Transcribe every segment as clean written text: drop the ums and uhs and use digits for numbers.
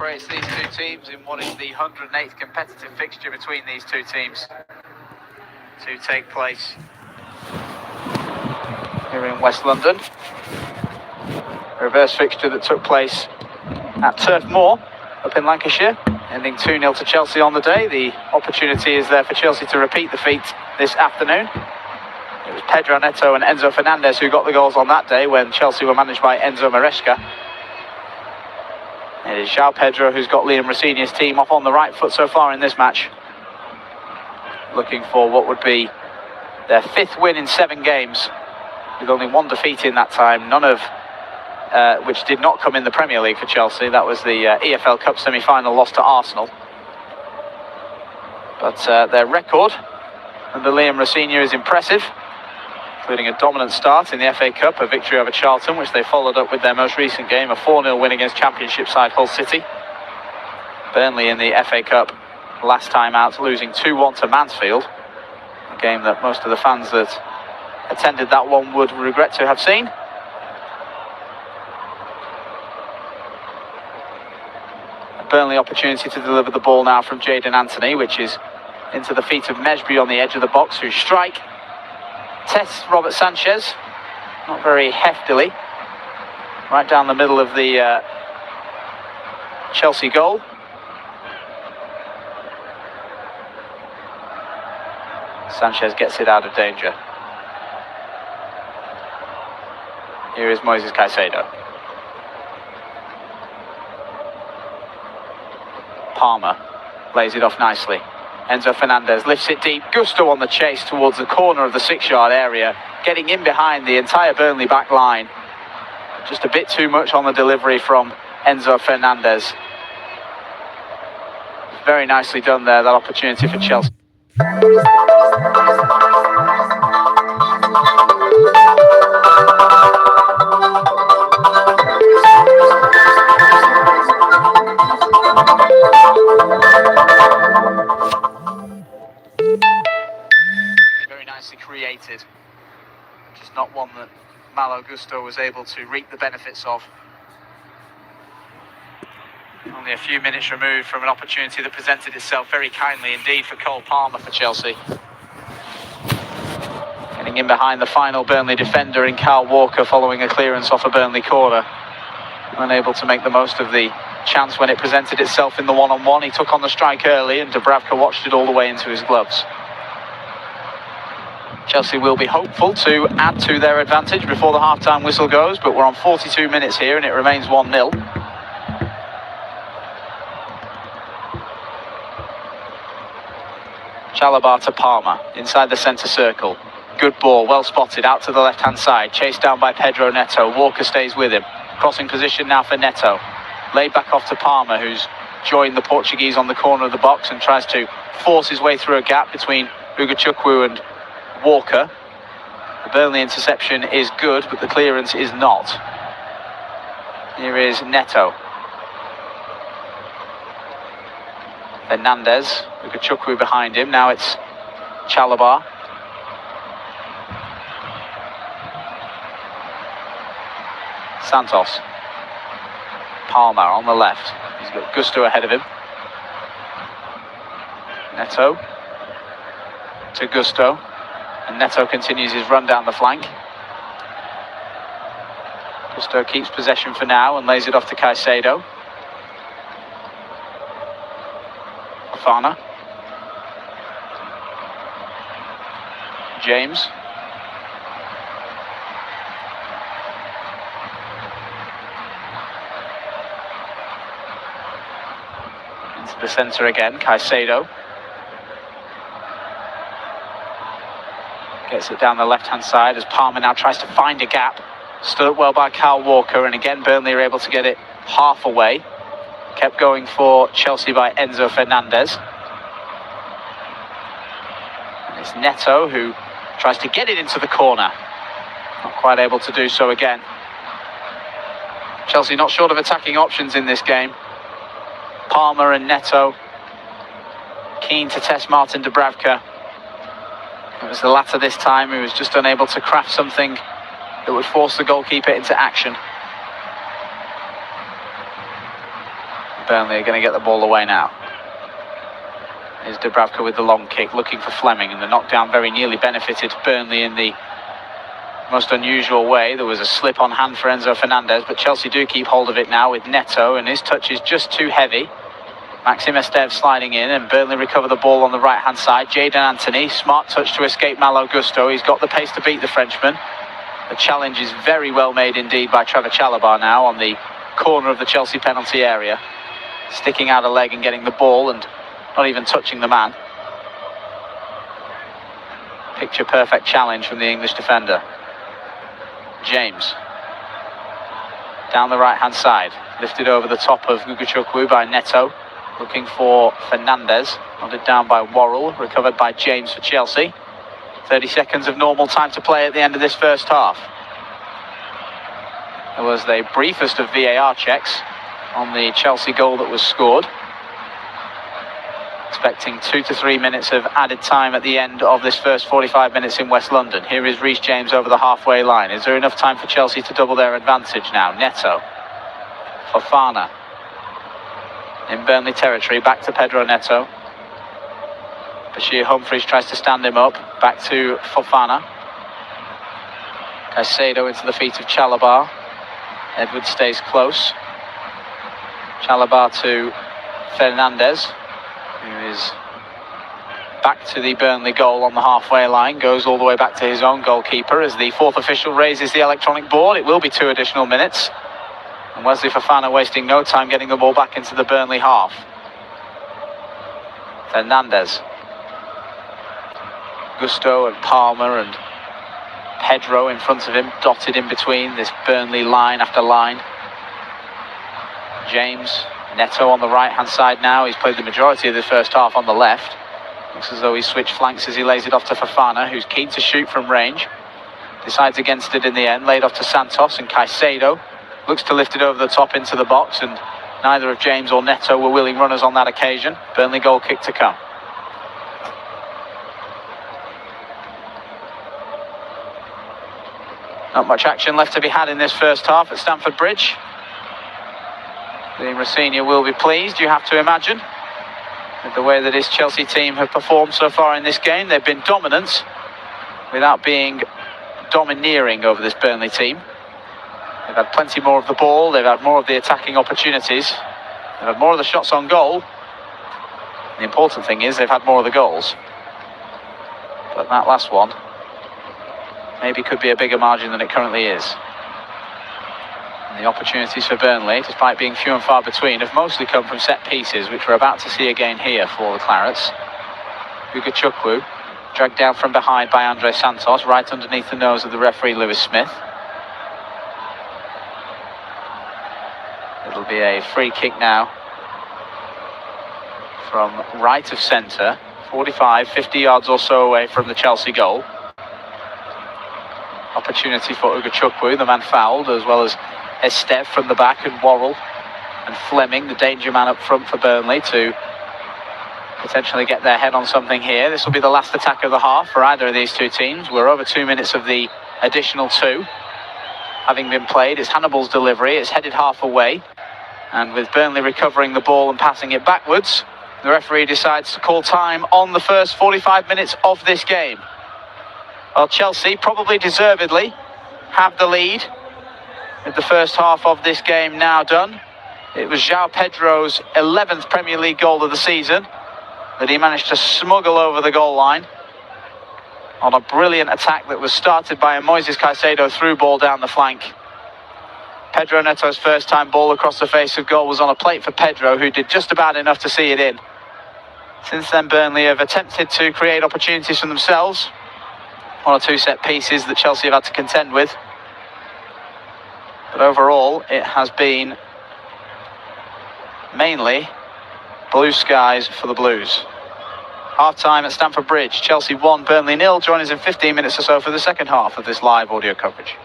separates these two teams in what is the 108th competitive fixture between these two teams to take place here in West London. A reverse fixture that took place at Turf Moor up in Lancashire, ending 2-0 to Chelsea on the day. The opportunity is there for Chelsea to repeat the feat this afternoon. It was Pedro Neto and Enzo Fernandez who got the goals on that day when Chelsea were managed by Enzo Maresca. It is João Pedro who's got Liam Rosenior's team off on the right foot so far in this match, looking for what would be their 5th win in 7 games, with only 1 defeat in that time, none of which did not come in the Premier League for Chelsea. That was the EFL Cup semi-final loss to Arsenal. But their record under Liam Rosenior is impressive, including a dominant start in the FA Cup, a victory over Charlton, which they followed up with their most recent game, a 4-0 win against Championship side Hull City. Burnley in the FA Cup last time out, losing 2-1 to Mansfield, a game that most of the fans that attended that one would regret to have seen. A Burnley opportunity to deliver the ball now from Jadon Anthony, which is into the feet of Mesbury on the edge of the box, who strike. Tests Robert Sanchez, not very heftily, right down the middle of the Chelsea goal. Sanchez gets it out of danger. Here is Moises Caicedo. Palmer lays it off nicely. Enzo Fernandez lifts it deep. Gusto on the chase towards the corner of the 6-yard area, getting in behind the entire Burnley back line. Just a bit too much on the delivery from Enzo Fernandez. Very nicely done there, that opportunity for Chelsea. Very nicely created. Just not one that Malo Gusto was able to reap the benefits of. Only a few minutes removed from an opportunity that presented itself very kindly indeed for Cole Palmer for Chelsea. Getting in behind the final Burnley defender in Kyle Walker following a clearance off a Burnley corner. Unable to make the most of the chance when it presented itself in the one-on-one. He took on the strike early and Dubravka watched it all the way into his gloves. Chelsea will be hopeful to add to their advantage before the half-time whistle goes, but we're on 42 minutes here and it remains 1-0. Chalobah to Palmer, inside the centre circle. Good ball, well spotted, out to the left-hand side. Chased down by Pedro Neto. Walker stays with him. Crossing position now for Neto. Laid back off to Palmer, who's joined the Portuguese on the corner of the box and tries to force his way through a gap between Ugachukwu and Walker. The Burnley interception is good, but the clearance is not. Here is Neto. Fernandez, Ugachukwu behind him. Now it's Chalobah. Santos. Palmer on the left. He's got Gusto ahead of him. Neto to Gusto. And Neto continues his run down the flank. Gusto keeps possession for now and lays it off to Caicedo. Fofana. James. Into the centre again, Caicedo. Gets it down the left-hand side as Palmer now tries to find a gap. Stood up well by Kyle Walker, and again Burnley are able to get it half away. Kept going for Chelsea by Enzo Fernandez. And it's Neto who tries to get it into the corner. Not quite able to do so again. Chelsea not short of attacking options in this game. Palmer and Neto keen to test Martin Dubravka. It was the latter this time who was just unable to craft something that would force the goalkeeper into action. Burnley are going to get the ball away now. Here's Dubravka with the long kick, looking for Fleming, and the knockdown very nearly benefited Burnley in the most unusual way. There was a slip on hand for Enzo Fernandez, but Chelsea do keep hold of it now with Neto, and his touch is just too heavy. Maxim Estev sliding in, and Burnley recover the ball on the right hand side. Jadon Anthony, smart touch to escape Malo Gusto. He's got the pace to beat the Frenchman. The challenge is very well made indeed by Trevor Chalobah now on the corner of the Chelsea penalty area, sticking out a leg and getting the ball and not even touching the man. Picture perfect challenge from the English defender. James down the right hand side, lifted over the top of Ugochukwu by Neto, looking for Fernandez, nodded down by Worrell, recovered by James for Chelsea. 30 seconds of normal time to play at the end of this first half. There was the briefest of VAR checks on the Chelsea goal that was scored. Expecting 2 to 3 minutes of added time at the end of this first 45 minutes in West London. Here is Reece James over the halfway line. Is there enough time for Chelsea to double their advantage now? Neto, Fofana in Burnley territory, back to Pedro Neto. Bashir Humphries tries to stand him up, back to Fofana. Caicedo into the feet of Chalobah. Edwards stays close. Chalobah to Fernandez, who is back to the Burnley goal on the halfway line, goes all the way back to his own goalkeeper as the fourth official raises the electronic board. It will be 2 additional minutes. And Wesley Fofana wasting no time getting the ball back into the Burnley half. Fernandez. Gusto and Palmer and Pedro in front of him, dotted in between this Burnley line after line. James, Neto on the right hand side now. He's played the majority of the first half on the left. Looks as though he's switched flanks as he lays it off to Fofana, who's keen to shoot from range. Decides against it in the end, laid off to Santos, and Caicedo looks to lift it over the top into the box, and neither of James or Neto were willing runners on that occasion. Burnley goal kick to come. Not much action left to be had in this first half at Stamford Bridge. The Rossini will be pleased, you have to imagine, with the way that his Chelsea team have performed so far in this game. They've been dominant without being domineering over this Burnley team. They've had plenty more of the ball, they've had more of the attacking opportunities, they've had more of the shots on goal. The important thing is they've had more of the goals. But that last one maybe could be a bigger margin than it currently is. And the opportunities for Burnley, despite being few and far between, have mostly come from set pieces, which we're about to see again here for the Clarets. Ugochukwu, dragged down from behind by Andre Santos, right underneath the nose of the referee Lewis Smith. It'll be a free kick now from right of centre, 45, 50 yards or so away from the Chelsea goal. Opportunity for Ugochukwu, the man fouled, as well as Estev from the back, and Worrell and Fleming, the danger man up front for Burnley, to potentially get their head on something here. This will be the last attack of the half for either of these two teams. We're over 2 minutes of the additional 2 having been played. It's Hannibal's delivery, it's headed half away, and with Burnley recovering the ball and passing it backwards, the referee decides to call time on the first 45 minutes of this game. Well, Chelsea, probably deservedly, have the lead with the first half of this game now done. It was João Pedro's 11th Premier League goal of the season that he managed to smuggle over the goal line on a brilliant attack that was started by a Moises Caicedo through ball down the flank. Pedro Neto's first time ball across the face of goal was on a plate for Pedro, who did just about enough to see it in. Since then, Burnley have attempted to create opportunities for themselves. 1 or 2 set pieces that Chelsea have had to contend with. But overall, it has been mainly blue skies for the Blues. Half-time at Stamford Bridge. Chelsea 1, Burnley 0. Join us in 15 minutes or so for the second half of this live audio coverage.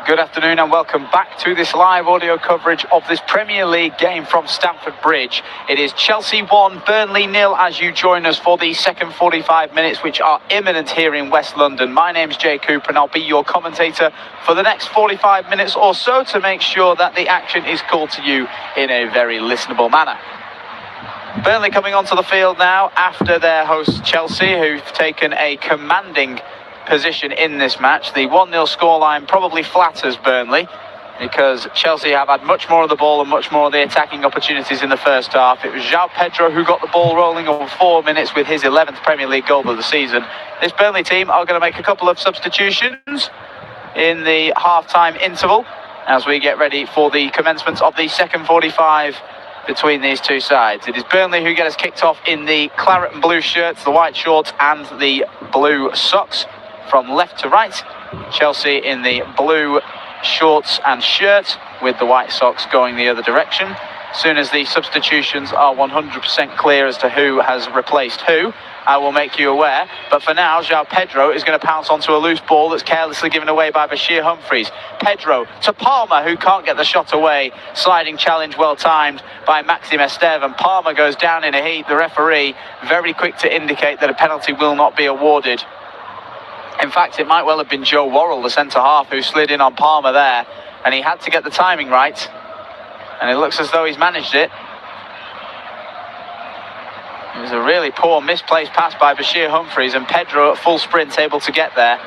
Good afternoon and welcome back to this live audio coverage of this Premier League game from Stamford Bridge. It is Chelsea 1, Burnley 0 as you join us for the second 45 minutes, which are imminent here in West London. My name's Jay Cooper and I'll be your commentator for the next 45 minutes or so to make sure that the action is called to you in a very listenable manner. Burnley coming onto the field now after their hosts Chelsea, who've taken a commanding position in this match. The 1-0 scoreline probably flatters Burnley because Chelsea have had much more of the ball and much more of the attacking opportunities in the first half. It was João Pedro who got the ball rolling over 4 minutes with his 11th Premier League goal of the season. This Burnley team are going to make a couple of substitutions in the half-time interval as we get ready for the commencement of the second 45 between these two sides. It is Burnley who get us kicked off in the claret and blue shirts, the white shorts and the blue socks. From left to right, Chelsea in the blue shorts and shirt with the white socks going the other direction. As soon as the substitutions are 100% clear as to who has replaced who, I will make you aware. But for now, João Pedro is going to pounce onto a loose ball that's carelessly given away by Bashir Humphreys. Pedro to Palmer, who can't get the shot away. Sliding challenge well timed by Maxime Esteve, and Palmer goes down in a heat. The referee very quick to indicate that a penalty will not be awarded. In fact, it might well have been Joe Worrell, the centre-half, who slid in on Palmer there, and he had to get the timing right, and it looks as though he's managed it. It was a really poor misplaced pass by Bashir Humphreys, and Pedro at full sprint able to get there,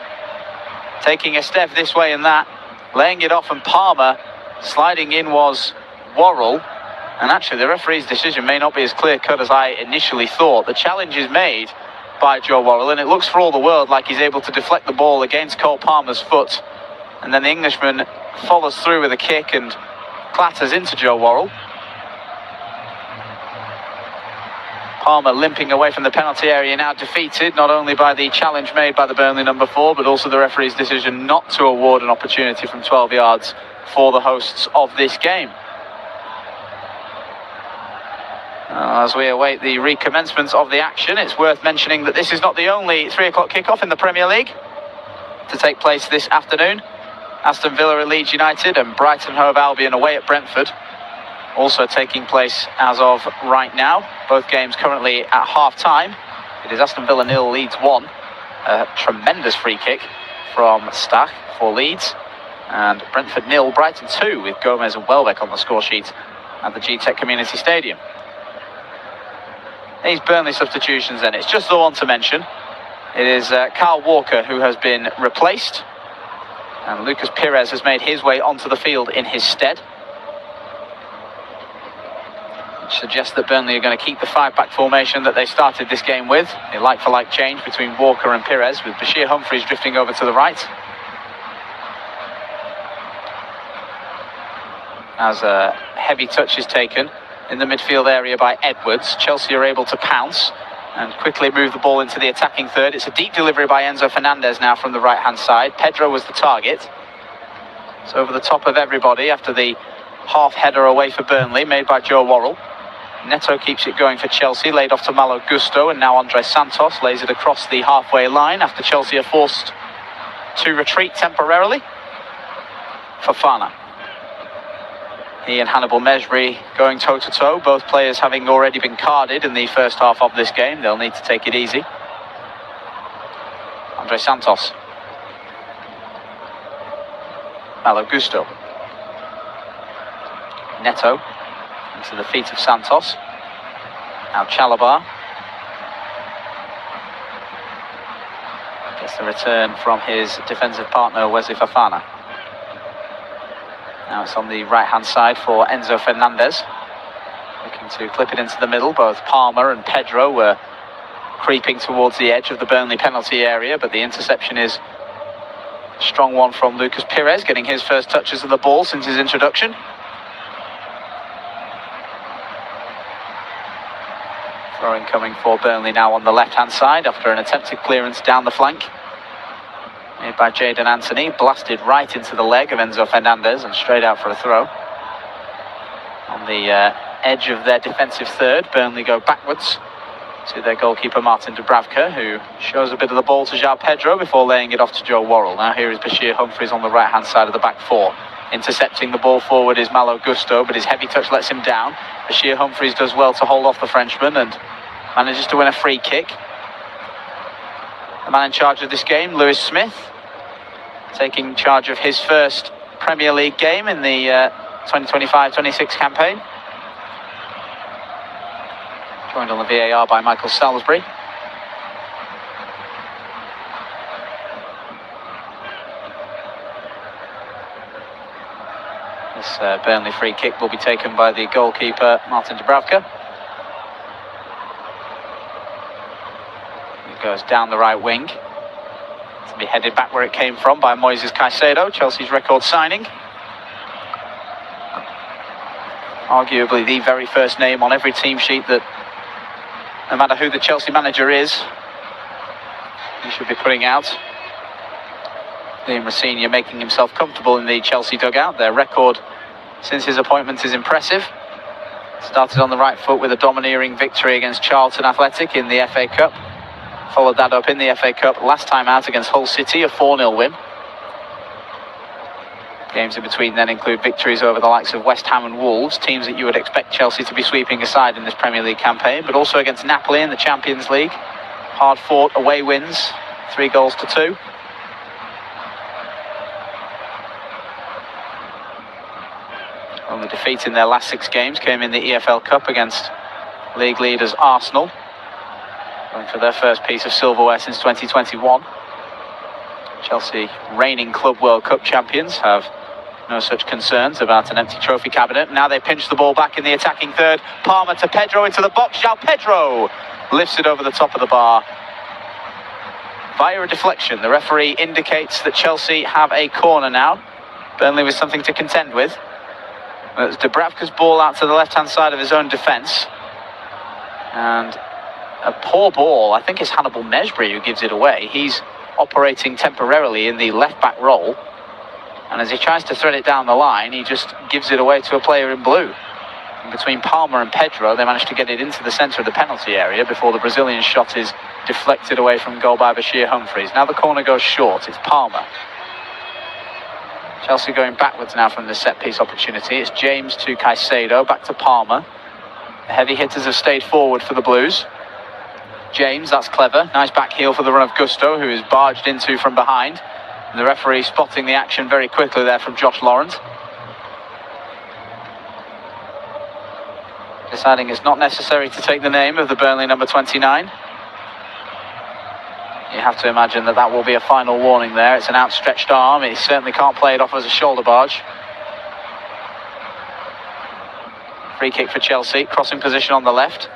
taking a step this way and that, laying it off, and Palmer sliding in was Worrell. And actually the referee's decision may not be as clear-cut as I initially thought. The challenge is made by Joe Worrell, and it looks for all the world like he's able to deflect the ball against Cole Palmer's foot, and then the Englishman follows through with a kick and clatters into Joe Worrell. Palmer limping away from the penalty area, now defeated not only by the challenge made by the Burnley number 4, but also the referee's decision not to award an opportunity from 12 yards for the hosts of this game. As we await the recommencement of the action, it's worth mentioning that this is not the only 3 o'clock kickoff in the Premier League to take place this afternoon. Aston Villa at Leeds United and Brighton Hove Albion away at Brentford also taking place as of right now. Both games currently at half-time. It is Aston Villa 0, Leeds 1. A tremendous free kick from Stach for Leeds. And Brentford 0, Brighton 2 with Gomez and Welbeck on the score sheet at the G-Tech Community Stadium. These Burnley substitutions then, it's just the one to mention. It is Kyle Walker who has been replaced, and Lucas Pires has made his way onto the field in his stead, which suggests that Burnley are going to keep the 5-back formation that they started this game with. A like-for-like change between Walker and Pires, with Bashir Humphreys drifting over to the right. As a heavy touch is taken in the midfield area by Edwards, Chelsea are able to pounce and quickly move the ball into the attacking third. It's a deep delivery by Enzo Fernandez now from the right-hand side. Pedro was the target. It's over the top of everybody after the half-header away for Burnley, made by Joe Worrell. Neto keeps it going for Chelsea, laid off to Malo Gusto, and now Andre Santos lays it across the halfway line after Chelsea are forced to retreat temporarily. Fofana. He and Hannibal Mejbri going toe-to-toe, both players having already been carded in the first half of this game. They'll need to take it easy. Andre Santos. Malo Gusto. Neto into the feet of Santos. Now Chalabar. Gets the return from his defensive partner, Wesley Fofana. Now it's on the right-hand side for Enzo Fernandez. Looking to clip it into the middle. Both Palmer and Pedro were creeping towards the edge of the Burnley penalty area, but the interception is a strong one from Lucas Pires, getting his first touches of the ball since his introduction. Throwing coming for Burnley now on the left-hand side after an attempted clearance down the flank. Made by Jadon Anthony, blasted right into the leg of Enzo Fernandez and straight out for a throw. On the edge of their defensive third, Burnley go backwards to their goalkeeper Martin Dubravka, who shows a bit of the ball to João Pedro before laying it off to Joe Worrell. Now here is Bashir Humphreys on the right hand side of the back four. Intercepting the ball forward is Malo Gusto, but his heavy touch lets him down. Bashir Humphreys does well to hold off the Frenchman and manages to win a free kick. The man in charge of this game, Lewis Smith, taking charge of his first Premier League game in the 2025-26 campaign. Joined on the VAR by Michael Salisbury. This Burnley free kick will be taken by the goalkeeper Martin Dubravka. It goes down the right wing. To be headed back where it came from by Moises Caicedo, Chelsea's record signing. Arguably the very first name on every team sheet that, no matter who the Chelsea manager is, he should be putting out. Liam Rosenior making himself comfortable in the Chelsea dugout. Their record since his appointment is impressive. Started on the right foot with a domineering victory against Charlton Athletic in the FA Cup. Followed that up in the FA Cup last time out against Hull City, a 4-0 win. Games in between then include victories over the likes of West Ham and Wolves, teams that you would expect Chelsea to be sweeping aside in this Premier League campaign, but also against Napoli in the Champions League. Hard-fought away wins, 3-2. Only defeat in their last 6 games came in the EFL Cup against league leaders Arsenal, going for their first piece of silverware since 2021. Chelsea, reigning Club World Cup champions, have no such concerns about an empty trophy cabinet. Now they pinch the ball back in the attacking third. Palmer to Pedro into the box. João Pedro lifts it over the top of the bar via a deflection. The referee indicates that Chelsea have a corner now. Burnley with something to contend with. It's Dubravka's ball out to the left-hand side of his own defence. And a poor ball. I think it's Hannibal Mejbri who gives it away. He's operating temporarily in the left-back role. And as he tries to thread it down the line, he just gives it away to a player in blue. And between Palmer and Pedro, they managed to get it into the centre of the penalty area before the Brazilian shot is deflected away from goal by Bashir Humphreys. Now the corner goes short. It's Palmer. Chelsea going backwards now from this set-piece opportunity. It's James to Caicedo, back to Palmer. The heavy hitters have stayed forward for the Blues. James, that's clever. Nice back heel for the run of Gusto, who is barged into from behind. And the referee spotting the action very quickly there from Josh Lawrence. Deciding it's not necessary to take the name of the Burnley number 29. You have to imagine that that will be a final warning there. It's an outstretched arm. He certainly can't play it off as a shoulder barge. Free kick for Chelsea. Crossing position on the left.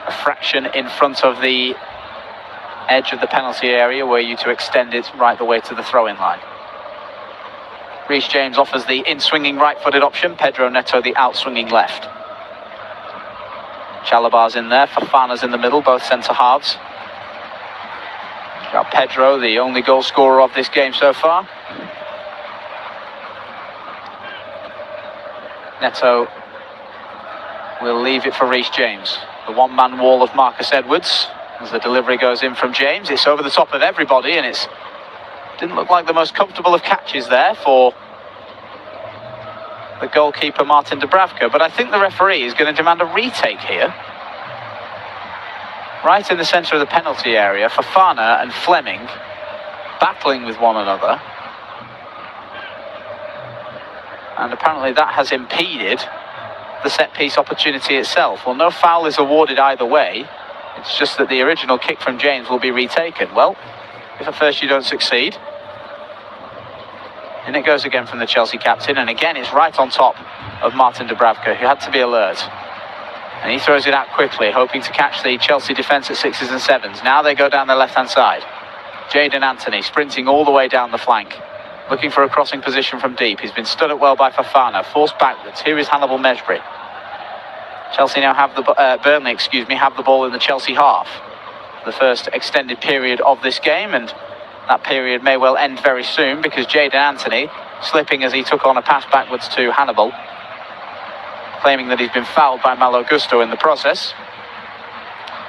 A fraction in front of the edge of the penalty area were you to extend it right the way to the throw-in line. Reece James offers the in-swinging right-footed option. Pedro Neto the out-swinging left. Chalabar's in there. Fofana's in the middle, both centre-halves. João Pedro, the only goal scorer of this game so far. Neto will leave it for Reece James. The one-man wall of Marcus Edwards. As the delivery goes in from James, it's over the top of everybody, and it didn't look like the most comfortable of catches there for the goalkeeper Martin Dubravka. But I think the referee is going to demand a retake here. Right in the centre of the penalty area, Fofana and Fleming battling with one another. And apparently that has impeded the set-piece opportunity itself. Well, no foul is awarded either way. It's just that the original kick from James will be retaken. Well, if at first you don't succeed. And it goes again from the Chelsea captain. And again, it's right on top of Martin Dubravka, who had to be alert. And he throws it out quickly, hoping to catch the Chelsea defence at 6s and 7s. Now they go down the left-hand side. Jadon Anthony sprinting all the way down the flank, looking for a crossing position from deep. He's been stood up well by Fofana, forced backwards. Here is Hannibal Mejbri. Chelsea now have the Burnley, have the ball in the Chelsea half. The first extended period of this game, and that period may well end very soon because Jadon Anthony slipping as he took on a pass backwards to Hannibal, claiming that he's been fouled by Malo Gusto in the process.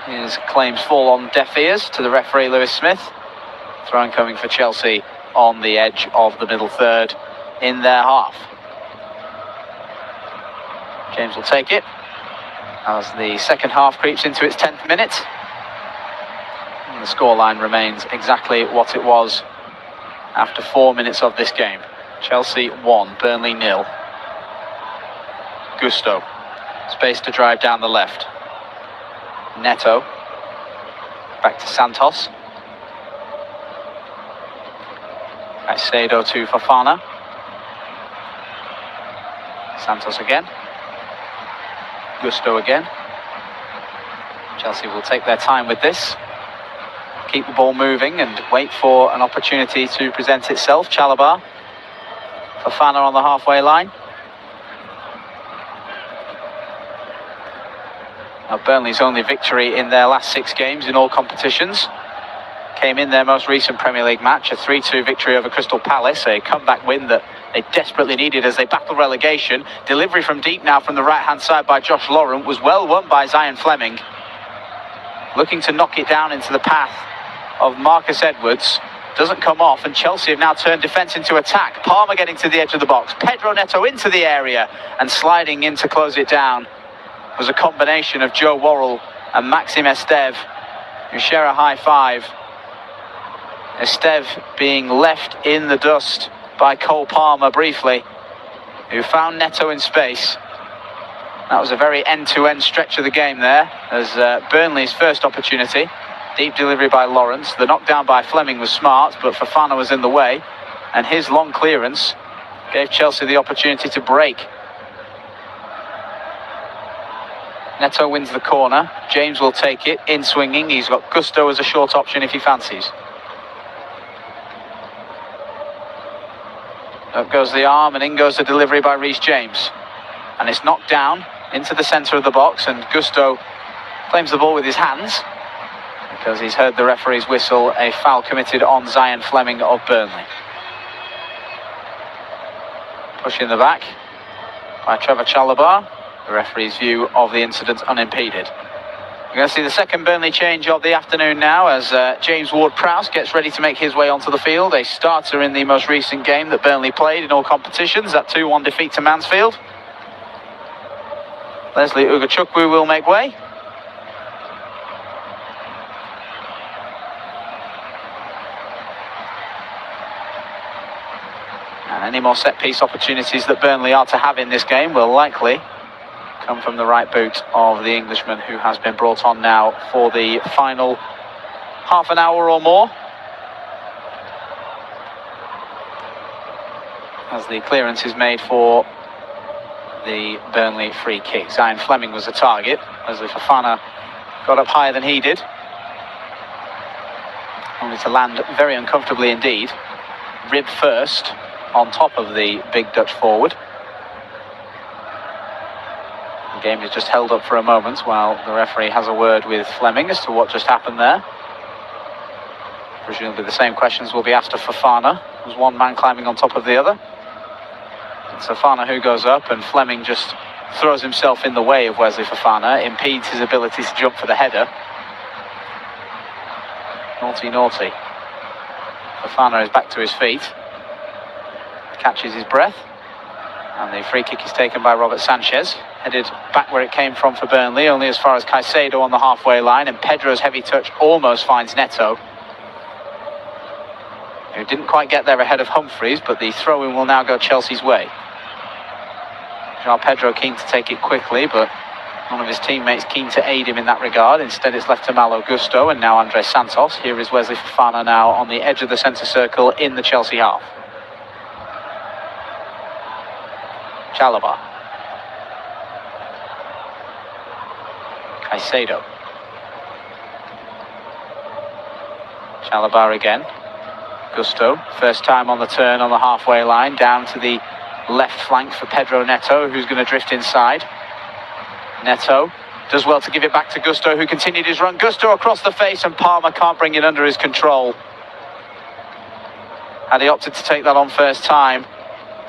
His claims fall on deaf ears to the referee, Lewis Smith. Throw-in coming for Chelsea on the edge of the middle third in their half. James will take it as the second half creeps into its 10th minute. And the scoreline remains exactly what it was after 4 minutes of this game. Chelsea 1, Burnley 0. Gusto, space to drive down the left. Neto, back to Santos. Caicedo to Fofana. Santos again. Gusto again. Chelsea will take their time with this. Keep the ball moving and wait for an opportunity to present itself. Chalobah. Fofana on the halfway line. Now Burnley's only victory in their last 6 games in all competitions came in their most recent Premier League match, a 3-2 victory over Crystal Palace, a comeback win that they desperately needed as they battle relegation. Delivery from deep now from the right-hand side by Josh Laurent was well won by Zion Fleming. Looking to knock it down into the path of Marcus Edwards. Doesn't come off, and Chelsea have now turned defence into attack. Palmer getting to the edge of the box. Pedro Neto into the area, and sliding in to close it down was a combination of Joe Worrell and Maxim Estev, who share a high five. Estev being left in the dust by Cole Palmer briefly, who found Neto in space. That was a very end-to-end stretch of the game there, as Burnley's first opportunity. Deep delivery by Lawrence. The knockdown by Fleming was smart, but Fofana was in the way, and his long clearance gave Chelsea the opportunity to break. Neto wins the corner. James will take it, in swinging. He's got Gusto as a short option if he fancies. Up goes the arm, and in goes the delivery by Reece James. And it's knocked down into the centre of the box, and Gusto claims the ball with his hands because he's heard the referee's whistle, a foul committed on Zion Fleming of Burnley. Push in the back by Trevor Chalobah. The referee's view of the incident unimpeded. We're going to see the second Burnley change of the afternoon now as James Ward-Prowse gets ready to make his way onto the field. A starter in the most recent game that Burnley played in all competitions, that 2-1 defeat to Mansfield. Leslie Ugachukwu will make way. And any more set-piece opportunities that Burnley are to have in this game will likely come from the right boot of the Englishman, who has been brought on now for the final half an hour or more. As the clearance is made for the Burnley free kick. Zion Fleming was the target. Leslie Fofana got up higher than he did, only to land very uncomfortably indeed. Rib first on top of the big Dutch forward. The game is just held up for a moment while the referee has a word with Fleming as to what just happened there. Presumably the same questions will be asked of Fofana. There's one man climbing on top of the other. It's Fofana who goes up, and Fleming just throws himself in the way of Wesley Fofana, impedes his ability to jump for the header. Naughty, naughty. Fofana is back to his feet, catches his breath, and the free kick is taken by Robert Sanchez, headed back where it came from for Burnley, only as far as Caicedo on the halfway line, and Pedro's heavy touch almost finds Neto, who didn't quite get there ahead of Humphreys, but the throw-in will now go Chelsea's way. João Pedro keen to take it quickly, but one of his teammates keen to aid him in that regard. Instead it's left to Malo Gusto, and now Andre Santos. Here is Wesley Fofana now on the edge of the centre circle in the Chelsea half. Chalobah. Caicedo. Chalobah again. Gusto, first time on the turn on the halfway line, down to the left flank for Pedro Neto, who's going to drift inside. Neto does well to give it back to Gusto, who continued his run. Gusto across the face, and Palmer can't bring it under his control. Had he opted to take that on first time,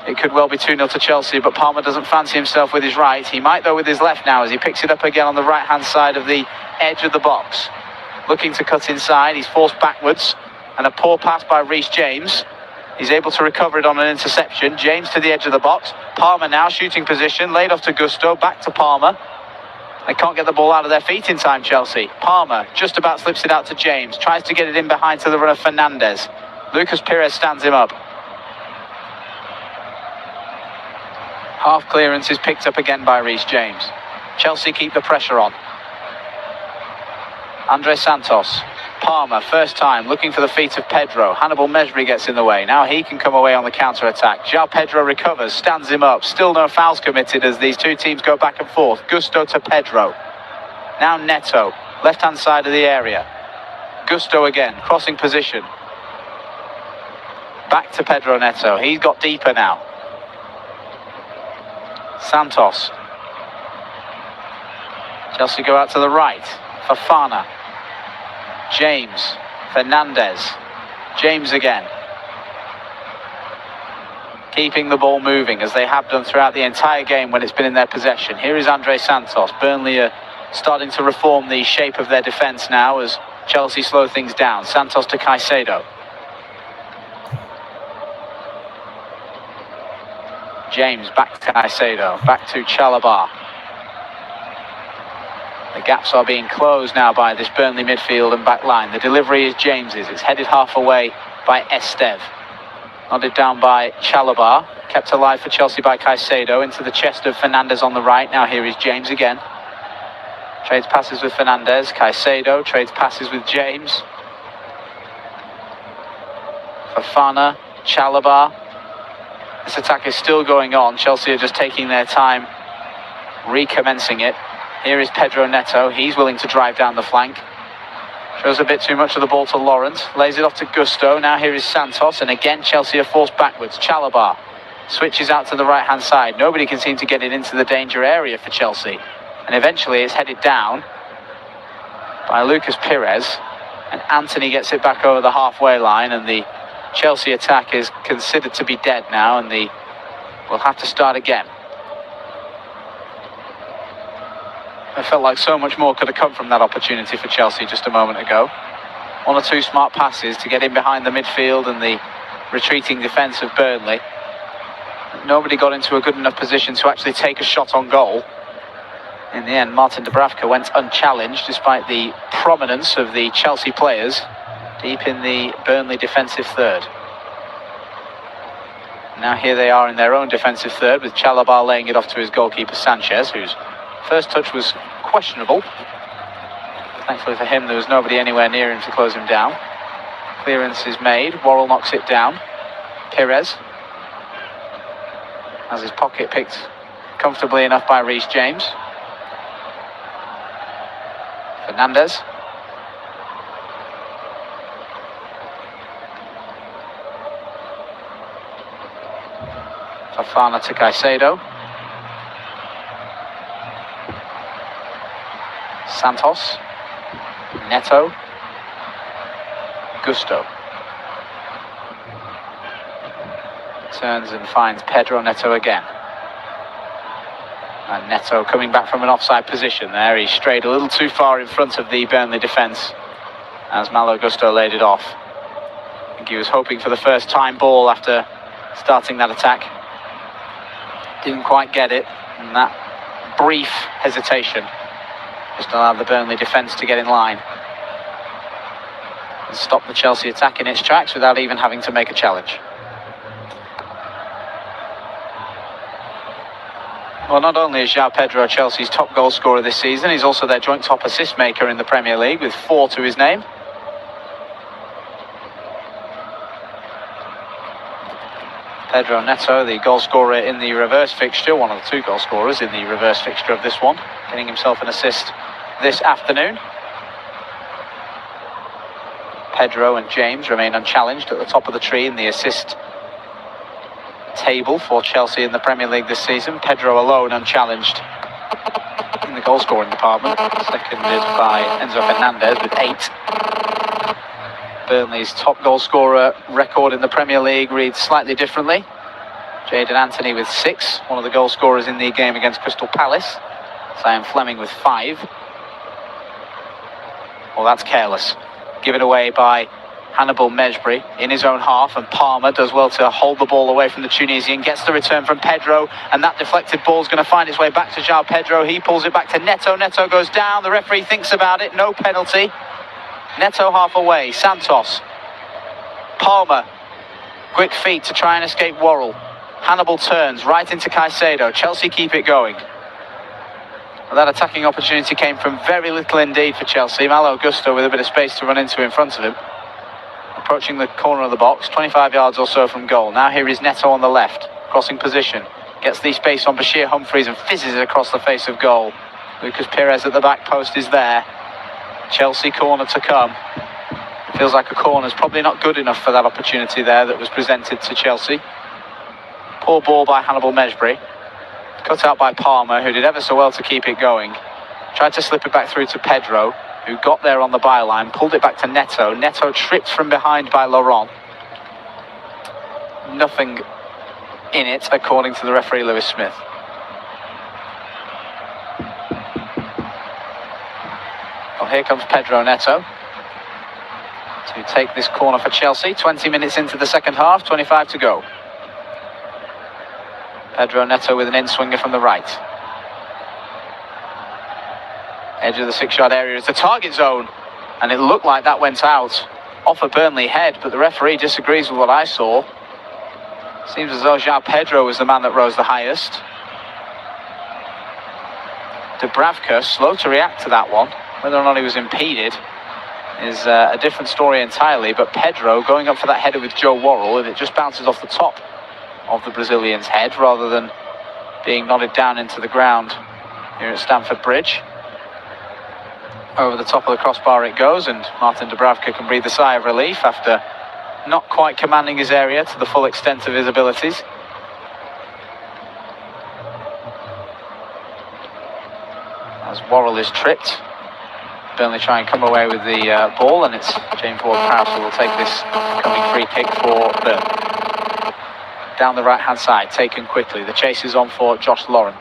it could well be 2-0 to Chelsea, but Palmer doesn't fancy himself with his right. He might though with his left now, as he picks it up again on the right-hand side of the edge of the box. Looking to cut inside, he's forced backwards, and a poor pass by Reece James. He's able to recover it on an interception. James to the edge of the box. Palmer now shooting position, laid off to Gusto, back to Palmer. They can't get the ball out of their feet in time, Chelsea. Palmer just about slips it out to James, tries to get it in behind to the runner Fernandez. Lucas Pires stands him up. Half clearance is picked up again by Reece James. Chelsea keep the pressure on. Andre Santos. Palmer, first time, looking for the feet of Pedro. Hannibal Mejbri gets in the way. Now he can come away on the counter-attack. João Pedro recovers, stands him up. Still no fouls committed as these two teams go back and forth. Gusto to Pedro. Now Neto, left-hand side of the area. Gusto again, crossing position. Back to Pedro Neto. He's got deeper now. Santos. Chelsea go out to the right. Fofana. James. Fernandez. James again. Keeping the ball moving as they have done throughout the entire game when it's been in their possession. Here is Andre Santos. Burnley are starting to reform the shape of their defence now as Chelsea slow things down. Santos to Caicedo. James back to Caicedo. Back to Chalobah. The gaps are being closed now by this Burnley midfield and back line. The delivery is James's. It's headed half away by Esteve. Nodded down by Chalobah. Kept alive for Chelsea by Caicedo. Into the chest of Fernandez on the right. Now here is James again. Trades passes with Fernandez. Caicedo trades passes with James. Fofana. Chalobah. This attack is still going on. Chelsea are just taking their time recommencing it. Here is Pedro Neto. He's willing to drive down the flank. Shows a bit too much of the ball to Lawrence. Lays it off to Gusto. Now here is Santos. And again, Chelsea are forced backwards. Chalobah switches out to the right-hand side. Nobody can seem to get it into the danger area for Chelsea. And eventually it's headed down by Lucas Pires. And Anthony gets it back over the halfway line. And the Chelsea attack is considered to be dead now. And will have to start again. It felt like so much more could have come from that opportunity for Chelsea just a moment ago. One or two smart passes to get in behind the midfield and the retreating defence of Burnley. Nobody got into a good enough position to actually take a shot on goal. In the end, Martin Dubravka went unchallenged despite the prominence of the Chelsea players deep in the Burnley defensive third. Now here they are in their own defensive third with Chalobah laying it off to his goalkeeper Sanchez, whose first touch was questionable. Thankfully for him, there was nobody anywhere near him to close him down. Clearance is made. Worrell knocks it down. Pires has his pocket picked comfortably enough by Reece James. Fernandez. Fofana to Caicedo. Santos, Neto, Gusto. Turns and finds Pedro Neto again. And Neto coming back from an offside position there. He strayed a little too far in front of the Burnley defence as Malo Gusto laid it off. I think he was hoping for the first time ball after starting that attack. Didn't quite get it, and that brief hesitation just allowed the Burnley defence to get in line and stop the Chelsea attack in its tracks without even having to make a challenge. Well, not only is João Pedro Chelsea's top goal scorer this season, he's also their joint top assist maker in the Premier League with 4 to his name. Pedro Neto, the goal scorer in the reverse fixture, one of the 2 goal scorers in the reverse fixture of this one, getting himself an assist this afternoon. Pedro and James remain unchallenged at the top of the tree in the assist table for Chelsea in the Premier League this season. Pedro alone unchallenged in the goal scoring department, seconded by Enzo Fernandez with 8. Burnley's top goal scorer record in the Premier League reads slightly differently. Jadon Anthony with 6, one of the goal scorers in the game against Crystal Palace. Sam Fleming with 5. Well, that's careless. Given away by Hannibal Mejbri in his own half, and Palmer does well to hold the ball away from the Tunisian, gets the return from Pedro, and that deflected ball is going to find its way back to João Pedro. He pulls it back to Neto. Neto goes down. The referee thinks about it. No penalty. Neto half away. Santos. Palmer. Quick feet to try and escape Worrell. Hannibal turns right into Caicedo. Chelsea keep it going. Well, that attacking opportunity came from very little indeed for Chelsea. Malo Gusto with a bit of space to run into in front of him. Approaching the corner of the box, 25 yards or so from goal. Now here is Neto on the left, crossing position. Gets the space on Bashir Humphreys and fizzes it across the face of goal. Lucas Perez at the back post is there. Chelsea corner to come. Feels like a corner's probably not good enough for that opportunity there that was presented to Chelsea. Poor ball by Hannibal Mejbri. Cut out by Palmer, who did ever so well to keep it going. Tried to slip it back through to Pedro, who got there on the byline, pulled it back to Neto. Neto tripped from behind by Laurent. Nothing in it, according to the referee, Lewis Smith. Well, here comes Pedro Neto to take this corner for Chelsea. 20 minutes into the second half, 25 to go. Pedro Neto with an in-swinger from the right. Edge of the 6-yard area is the target zone, and it looked like that went out off a Burnley head, but the referee disagrees with what I saw. Seems as though João Pedro was the man that rose the highest. Dubravka slow to react to that one. Whether or not he was impeded is a different story entirely, but Pedro going up for that header with Joe Worrell, and it just bounces off the top of the Brazilian's head rather than being nodded down into the ground here at Stamford Bridge. Over the top of the crossbar it goes, and Martin Dubravka can breathe a sigh of relief after not quite commanding his area to the full extent of his abilities. As Worrell is tripped, Burnley try and come away with the ball, and it's James Ward-Prowse who will take this coming free kick for Burnley. Down the right-hand side, taken quickly. The chase is on for Josh Laurent.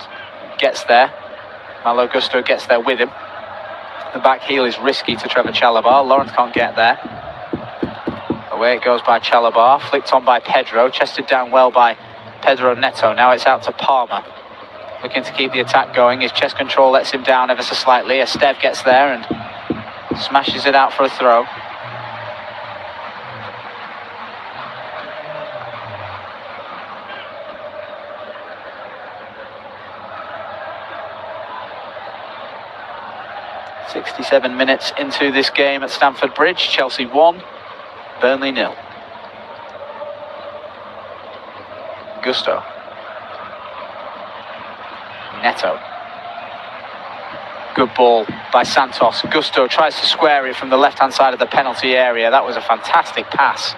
Gets there. Malo Gusto gets there with him. The back heel is risky to Trevor Chalobah. Laurent can't get there. Away it goes by Chalobah. Flicked on by Pedro. Chested down well by Pedro Neto. Now it's out to Palmer. Looking to keep the attack going. His chest control lets him down ever so slightly. Esteve gets there and smashes it out for a throw. .67 minutes into this game at Stamford Bridge. Chelsea 1, Burnley 0. Gusto. Neto. Good ball by Santos. Gusto tries to square it from the left-hand side of the penalty area. That was a fantastic pass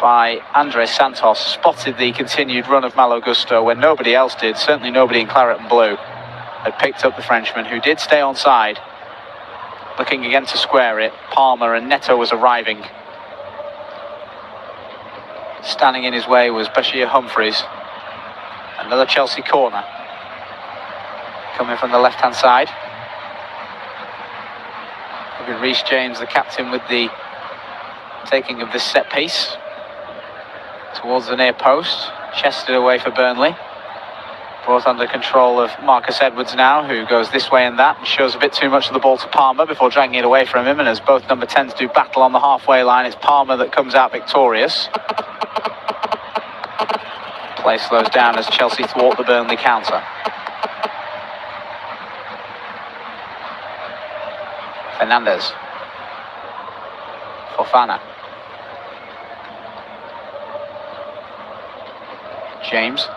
by Andres Santos. Spotted the continued run of Malo Gusto when nobody else did. Certainly nobody in claret and blue had picked up the Frenchman, who did stay on side. Looking again to square it. Palmer, and Neto was arriving. Standing in his way was Bashir Humphreys. Another Chelsea corner. Coming from the left-hand side. With Reece James, the captain, with the taking of this set piece. Towards the near post. Chested away for Burnley. Brought under control of Marcus Edwards now, who goes this way and that, and shows a bit too much of the ball to Palmer before dragging it away from him. And as both number 10s do battle on the halfway line, it's Palmer that comes out victorious. Play slows down as Chelsea thwart the Burnley counter. Fernandez. Fofana. James.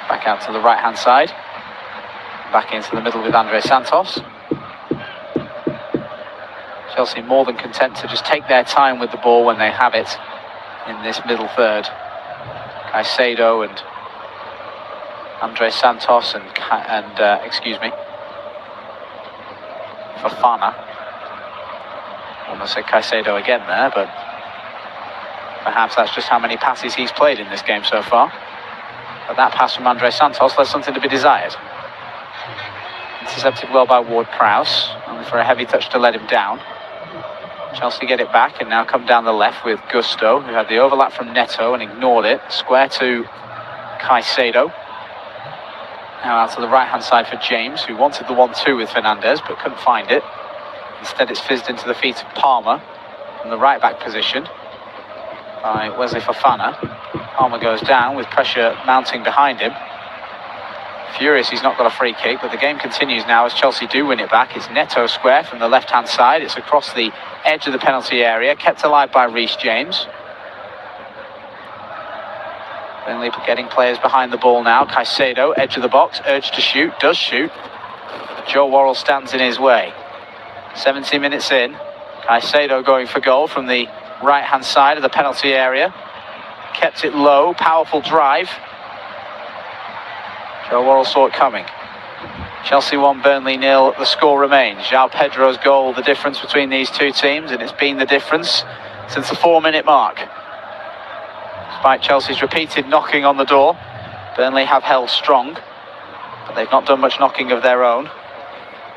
Back out to the right-hand side. Back into the middle with Andres Santos. Chelsea more than content to just take their time with the ball when they have it in this middle third. Caicedo and Andres Santos and Fofana. Almost said Caicedo again there, but perhaps that's just how many passes he's played in this game so far. But that pass from Andres Santos left something to be desired. intercepted well by Ward-Prowse, only for a heavy touch to let him down. Chelsea get it back and now come down the left with Gusto, who had the overlap from Neto and ignored it. Square to Caicedo. Now out to the right-hand side for James, who wanted the 1-2 with Fernandez, but couldn't find it. Instead, it's fizzed into the feet of Palmer from the right-back position by Wesley Fofana. Palmer goes down with pressure mounting behind him. Furious he's not got a free kick, but the game continues now as Chelsea do win it back. It's Neto square from the left-hand side. It's across the edge of the penalty area, kept alive by Reece James. Burnley getting players behind the ball now. Caicedo, edge of the box, urged to shoot, does shoot. Joe Worrell stands in his way. 70 minutes in, Caicedo going for goal from the right-hand side of the penalty area. Kept it low, powerful drive. Joe Worrell saw it coming. Chelsea 1, Burnley 0. The score remains. João Pedro's goal, the difference between these two teams, and it's been the difference since the 4-minute mark. Despite Chelsea's repeated knocking on the door, Burnley have held strong, but they've not done much knocking of their own.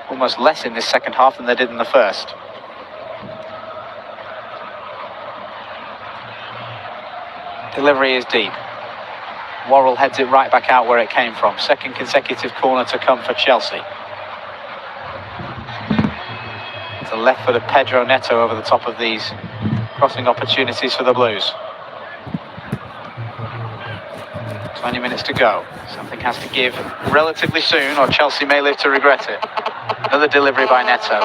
Almost less in this second half than they did in the first. Delivery is deep. Worrell heads it right back out where it came from. Second consecutive corner to come for Chelsea. It's a left foot of Pedro Neto over the top of these crossing opportunities for the Blues. 20 minutes to go. Something has to give relatively soon or Chelsea may live to regret it. Another delivery by Neto.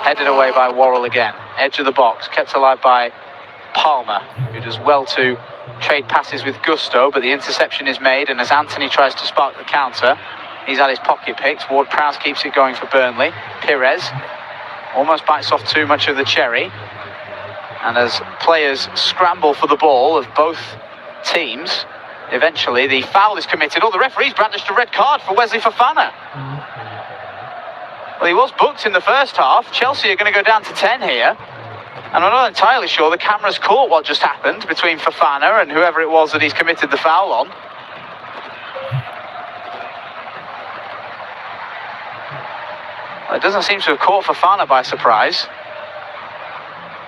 Headed away by Worrell again. Edge of the box. Kept alive by Palmer, who does well to trade passes with Gusto, but the interception is made, and as Anthony tries to spark the counter, he's at his pocket picks. Ward-Prowse keeps it going for Burnley. Pires almost bites off too much of the cherry, and as players scramble for the ball of both teams, eventually the foul is committed. Oh, the referee's brandished a red card for Wesley Fofana. Well, he was booked in the first half. Chelsea are going to go down to 10 here. And I'm not entirely sure the cameras caught what just happened between Fofana and whoever it was that he's committed the foul on. Well, it doesn't seem to have caught Fofana by surprise.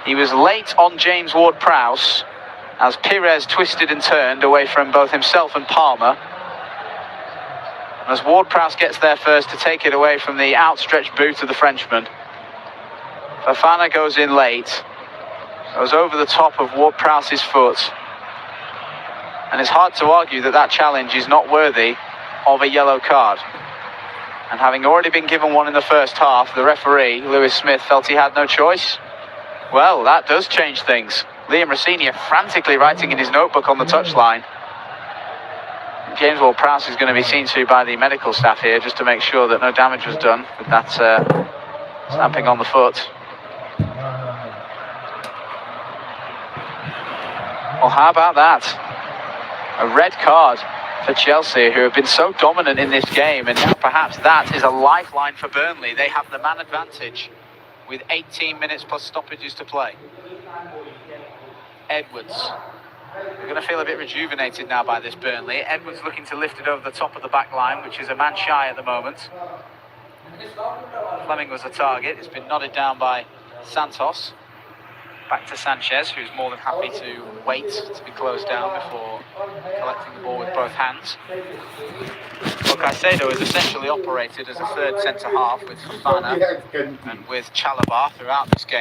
He was late on James Ward-Prowse as Pires twisted and turned away from both himself and Palmer. As Ward-Prowse gets there first to take it away from the outstretched boot of the Frenchman. Fofana goes in late. Goes over the top of Ward-Prowse's foot. And it's hard to argue that that challenge is not worthy of a yellow card. And having already been given one in the first half, the referee, Lewis Smith, felt he had no choice. Well, that does change things. Liam Rossini frantically writing in his notebook on the touchline. James Ward-Prowse is going to be seen to by the medical staff here just to make sure that no damage was done with that stamping on the foot. Well, how about that? A red card for Chelsea, who have been so dominant in this game, and now perhaps that is a lifeline for Burnley. They have the man advantage with 18 minutes plus stoppages to play. Edwards. We're going to feel a bit rejuvenated now by this Burnley. Edwards looking to lift it over the top of the back line, which is a man shy at the moment. Fleming was a target. It's been nodded down by Santos. Back to Sanchez, who's more than happy to wait to be closed down before collecting the ball with both hands. Well, Caicedo has essentially operated as a third centre-half with Fofana and with Chalobah throughout this game.